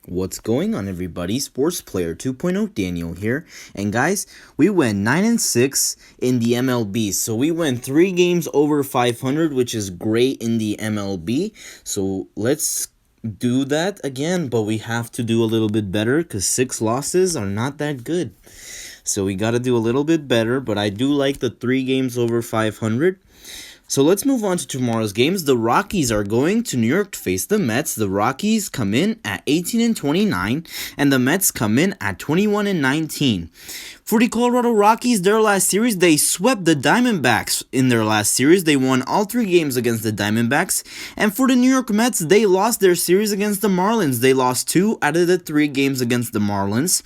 What's going on, everybody? Sports Player 2.0 Daniel here. And guys, we went 9-6 in the MLB. So we went 3 games over 500, which is great in the MLB. So let's do that again, but we have to do a little bit better because 6 losses are not that good. So we got to do a little bit better, but I do like the 3 games over 500. So let's move on to tomorrow's games. The Rockies are going to New York to face the Mets. The Rockies come in at 18-29, and the Mets come in at 21-19. For the Colorado Rockies, their last series, they swept the Diamondbacks in their last series. They won all 3 games against the Diamondbacks. And for the New York Mets, they lost their series against the Marlins. They lost 2 out of the 3 games against the Marlins.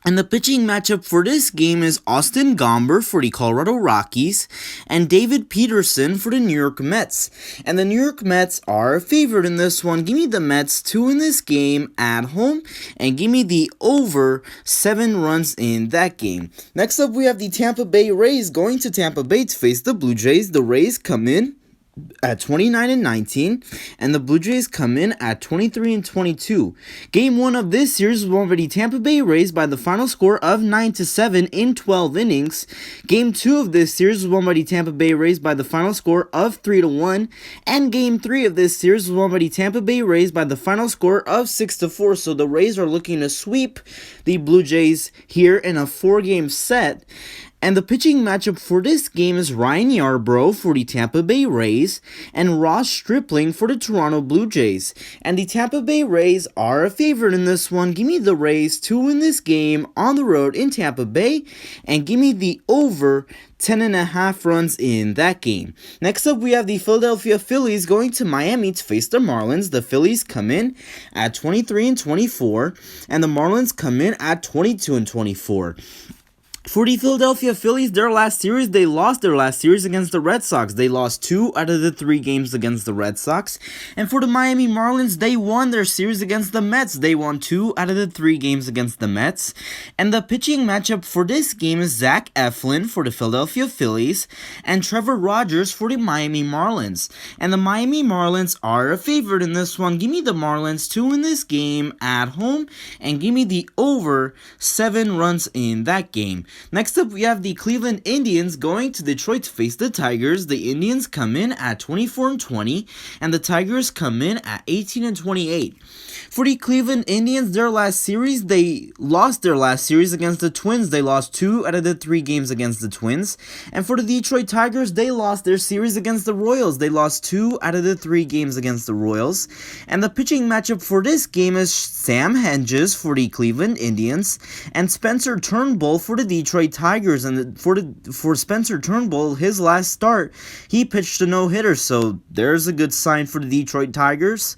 And the pitching matchup for this game is Austin Gomber for the Colorado Rockies and David Peterson for the New York Mets. And the New York Mets are favored in this one. Give me the Mets 2 in this game at home and give me the over 7 runs in that game. Next up, we have the Tampa Bay Rays going to Tampa Bay to face the Blue Jays. The Rays come in at 29-19, and the Blue Jays come in at 23-22. Game 1 of this series was won by the Tampa Bay Rays by the final score of 9-7 in 12 innings. Game 2 of this series was won by the Tampa Bay Rays by the final score of 3-1, and Game 3 of this series was won by the Tampa Bay Rays by the final score of 6-4. So the Rays are looking to sweep the Blue Jays here in a 4-game set. And the pitching matchup for this game is Ryan Yarbrough for the Tampa Bay Rays and Ross Stripling for the Toronto Blue Jays. And the Tampa Bay Rays are a favorite in this one. Give me the Rays to win this game on the road in Tampa Bay and give me the over 10.5 runs in that game. Next up, we have the Philadelphia Phillies going to Miami to face the Marlins. The Phillies come in at 23-24 and the Marlins come in at 22-24. For the Philadelphia Phillies, their last series, they lost their last series against the Red Sox. They lost 2 out of the 3 games against the Red Sox. And for the Miami Marlins, they won their series against the Mets. They won 2 out of the 3 games against the Mets. And the pitching matchup for this game is Zach Eflin for the Philadelphia Phillies and Trevor Rogers for the Miami Marlins. And the Miami Marlins are a favorite in this one. Give me the Marlins to win this game at home and give me the over 7 runs in that game. Next up, we have the Cleveland Indians going to Detroit to face the Tigers. The Indians come in at 24-20, and the Tigers come in at 18-28. For the Cleveland Indians, their last series, they lost their last series against the Twins. They lost 2 out of the 3 games against the Twins. And for the Detroit Tigers, they lost their series against the Royals. They lost 2 out of the 3 games against the Royals. And the pitching matchup for this game is Sam Hedges for the Cleveland Indians and Spencer Turnbull for the Detroit Tigers. And for Spencer Turnbull, his last start, he pitched a no-hitter, so there's a good sign for the Detroit Tigers.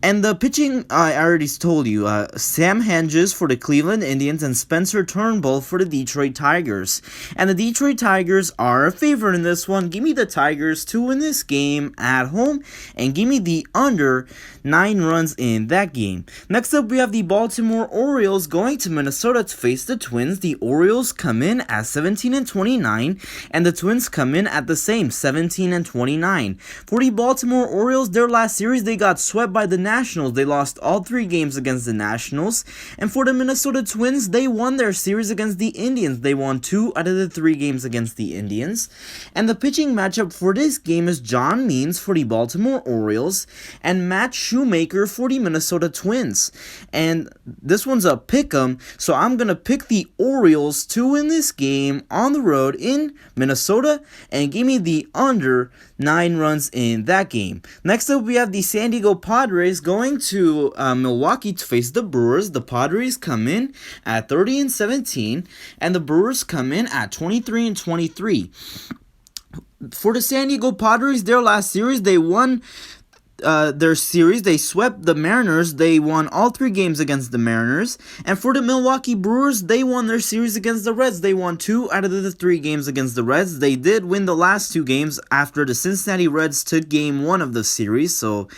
And the pitching, I already told you, Sam Hedges for the Cleveland Indians and Spencer Turnbull for the Detroit Tigers. And the Detroit Tigers are a favorite in this one. Give me the Tigers to win this game at home and give me the under 9 runs in that game. Next up, we have the Baltimore Orioles going to Minnesota to face the Twins. The Orioles come in at 17-29 and the Twins come in at the same 17-29. For the Baltimore Orioles, their last series, they got swept by the Nationals. They lost all 3 games against the Nationals. And for the Minnesota Twins, they won their series against the Indians. They won 2 out of the 3 games against the Indians. And the pitching matchup for this game is John Means for the Baltimore Orioles and Matt Shoemaker for the Minnesota Twins. And this one's a pick'em, so I'm going to pick the Orioles to win this game on the road in Minnesota and give me the under 9 runs in that game. Next up, we have the San Diego Padres going to Milwaukee to face the Brewers. The Padres come in at 30-17, and the Brewers come in at 23-23. For the San Diego Padres, their last series, they won their series. They swept the Mariners. They won all 3 games against the Mariners. And for the Milwaukee Brewers, they won their series against the Reds. They won 2 out of the 3 games against the Reds. They did win the last 2 games after the Cincinnati Reds took game 1 of the series. So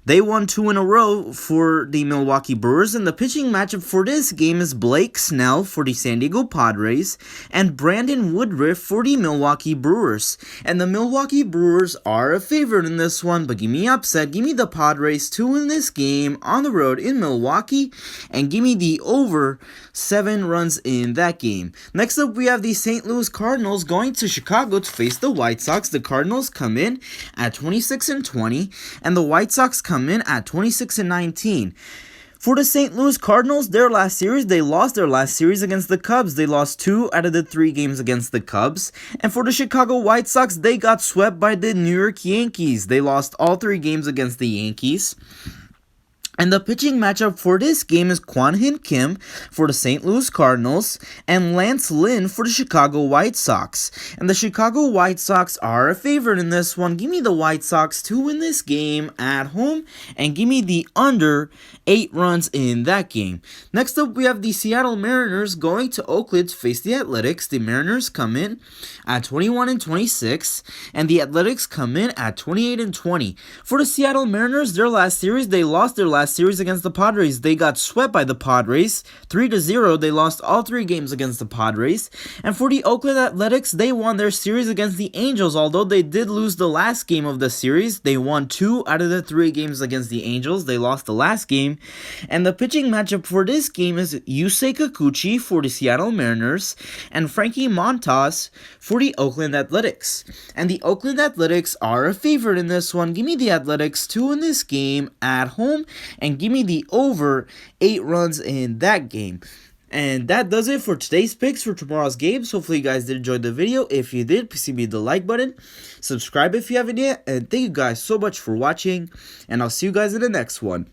They won 2 in a row for the Milwaukee Brewers, and the pitching matchup for this game is Blake Snell for the San Diego Padres and Brandon Woodruff for the Milwaukee Brewers. And the Milwaukee Brewers are a favorite in this one, but give me upset. Give me the Padres to win this game on the road in Milwaukee, and give me the over 7 runs in that game. Next up, we have the St. Louis Cardinals going to Chicago to face the White Sox. The Cardinals come in at 26-20, and the White Sox come in at 26-19. For the St. Louis Cardinals, they lost their last series against the Cubs. They lost 2 out of the 3 games against the Cubs. And for the Chicago White Sox, they got swept by the New York Yankees. They lost all 3 games against the Yankees. And the pitching matchup for this game is Kwon-Hin Kim for the St. Louis Cardinals and Lance Lynn for the Chicago White Sox. And the Chicago White Sox are a favorite in this one. Give me the White Sox to win this game at home, and give me the under 8 runs in that game. Next up, we have the Seattle Mariners going to Oakland to face the Athletics. The Mariners come in at 21-26, and the Athletics come in at 28-20. For the Seattle Mariners, they lost their last series against the Padres. They got swept by the Padres 3-0. They lost all 3 games against the Padres. And for the Oakland Athletics, they won their series against the Angels. Although they did lose the last game of the series, they won 2 out of the 3 games against the Angels. They lost the last game. And the pitching matchup for this game is Yusei Kikuchi for the Seattle Mariners and Frankie Montas for the Oakland Athletics. And the Oakland Athletics are a favorite in this one. Give me the Athletics to win this game at home, and give me the over 8 runs in that game. And that does it for today's picks for tomorrow's games. Hopefully you guys did enjoy the video. If you did, please hit the like button, subscribe if you haven't yet, and thank you guys so much for watching, and I'll see you guys in the next one.